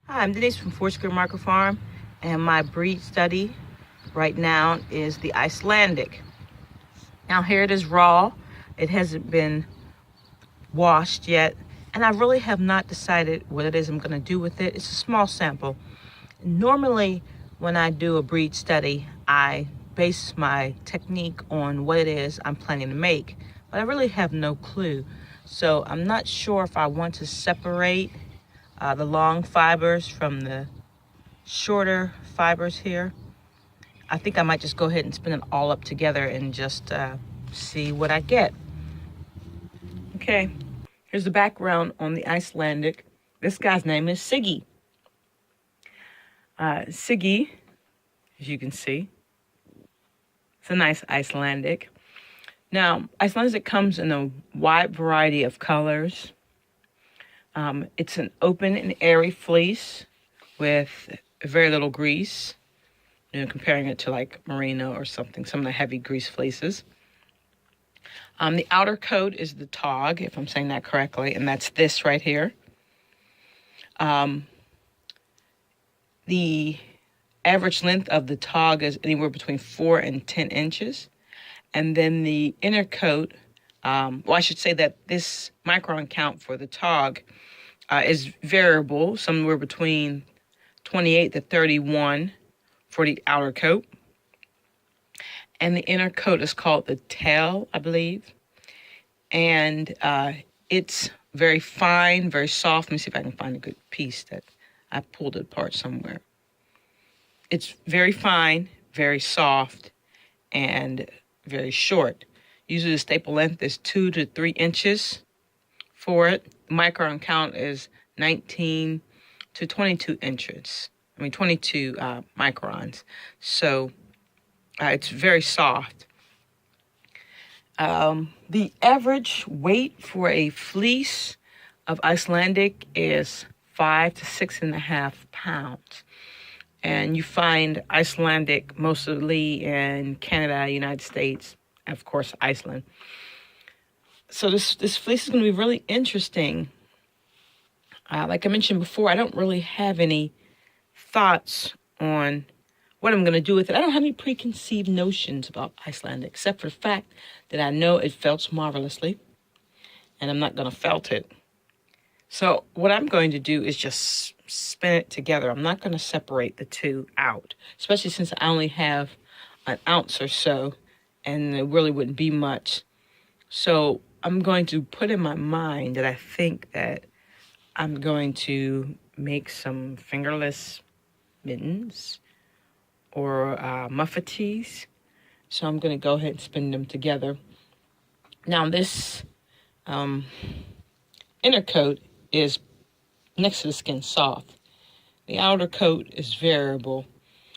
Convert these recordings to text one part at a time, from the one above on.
Hi, I'm Denise from Foursquare Market Farm, and my breed study right now is the Icelandic. Now here it is raw. It hasn't been washed yet, and I really have not decided what it is I'm going to do with it. It's a small sample. Normally, when I do a breed study, I base my technique on what it is I'm planning to make, but I really have no clue. So I'm not sure if I want to separate the long fibers from the shorter fibers here. I think I might just go ahead and spin it all up together and just see what I get. Okay, here's the background on the Icelandic. This guy's name is Siggy. Siggy, as you can see, it's a nice Icelandic. Now, Icelandic comes in a wide variety of colors. It's an open and airy fleece with very little grease. Comparing it to like merino or something, some of the heavy grease fleeces. The outer coat is the tog, if I'm saying that correctly, and that's this right here. The average length of the tog is anywhere between 4 and 10 inches. And then the inner coat, I should say that this micron count for the tog is variable, somewhere between 28 to 31 for the outer coat. And the inner coat is called the tail, I believe. And it's very fine, very soft. Let me see if I can find a good piece that I pulled it apart somewhere. It's very fine, very soft, and very short. Usually the staple length is 2 to 3 inches for it. The micron count is 19 to 22 inches. 22 microns. So it's very soft. The average weight for a fleece of Icelandic is 5 to 6.5 pounds. And you find Icelandic mostly in Canada, United States, and of course, Iceland. So this fleece is going to be really interesting. Like I mentioned before, I don't really have any thoughts on what I'm going to do with it. I don't have any preconceived notions about Icelandic, except for the fact that I know it felts marvelously, and I'm not going to felt it. So what I'm going to do is just spin it together. I'm not going to separate the two out, especially since I only have an ounce or so, and it really wouldn't be much. So I'm going to put in my mind that I think that I'm going to make some fingerless mittens or muffetees. So I'm going to go ahead and spin them together. Now this inner coat is next to the skin soft. The outer coat is variable.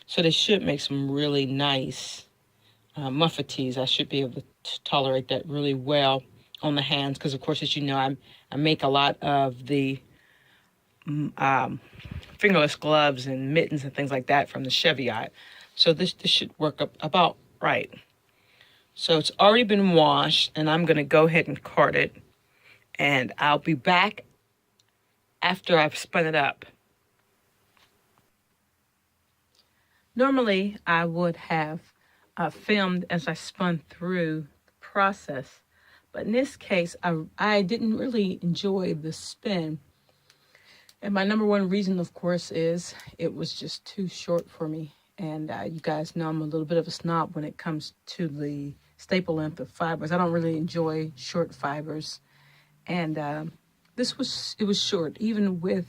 So they should make some really nice muffetees. I should be able to tolerate that really well on the hands because, of course, as you know, I make a lot of the fingerless gloves and mittens and things like that from the Cheviot. So this should work up about right. So it's already been washed, and I'm going to go ahead and cart it. And I'll be back after I've spun it up. Normally, I would have filmed as I spun through the process. But in this case, I didn't really enjoy the spin. And my number one reason, of course, is it was just too short for me. And you guys know I'm a little bit of a snob when it comes to the staple length of fibers. I don't really enjoy short fibers. And it was short. Even with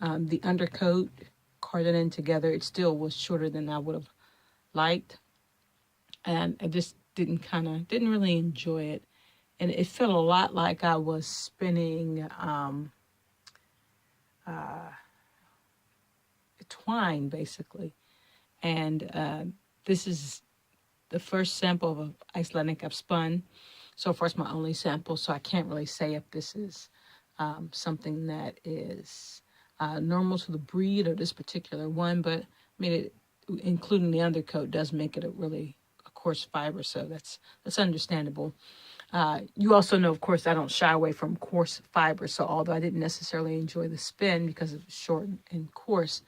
the undercoat carded in together, it still was shorter than I would have liked. And I just didn't really enjoy it. And it felt a lot like I was spinning twine, basically. And this is the first sample of Icelandic I've spun. So far, it's my only sample, so I can't really say if this is something that is normal to the breed or this particular one. But including the undercoat does make it of coarse fiber, so that's understandable. You also know, of course, I don't shy away from coarse fiber. So although I didn't necessarily enjoy the spin because it was short and coarse,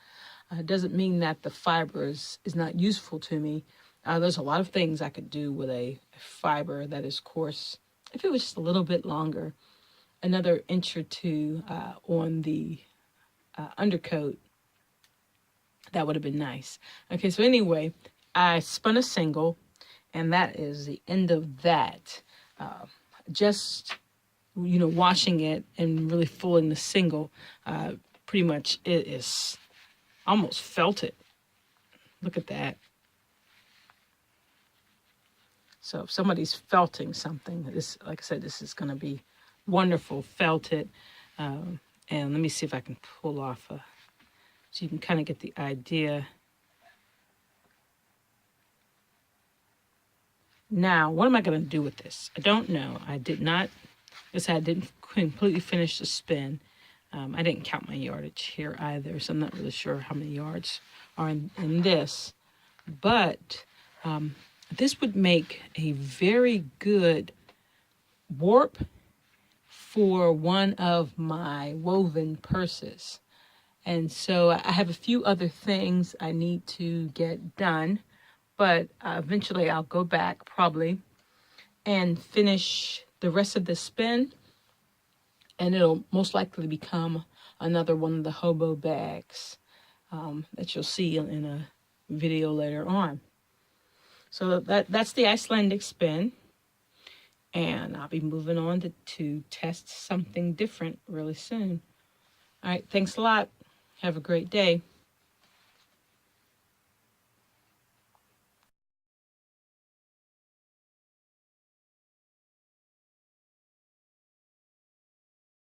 it doesn't mean that the fiber is not useful to me. There's a lot of things I could do with a fiber that is coarse if it was just a little bit longer, another inch or two on the undercoat. That would have been nice. Okay, so anyway, I spun a single, and that is the end of that. Just, washing it and really fulling the single, pretty much it is almost felt it. Look at that. So if somebody's felting something, this, like I said, this is going to be wonderful. Felt it. And let me see if I can pull off so you can kind of get the idea. Now, what am I going to do with this? I don't know. I didn't completely finish the spin. I didn't count my yardage here either, so I'm not really sure how many yards are in this. But this would make a very good warp for one of my woven purses. And so I have a few other things I need to get done, but eventually I'll go back probably and finish the rest of the spin, and it'll most likely become another one of the hobo bags that you'll see in a video later on. So that's the Icelandic spin, and I'll be moving on to test something different really soon. All right, thanks a lot. Have a great day.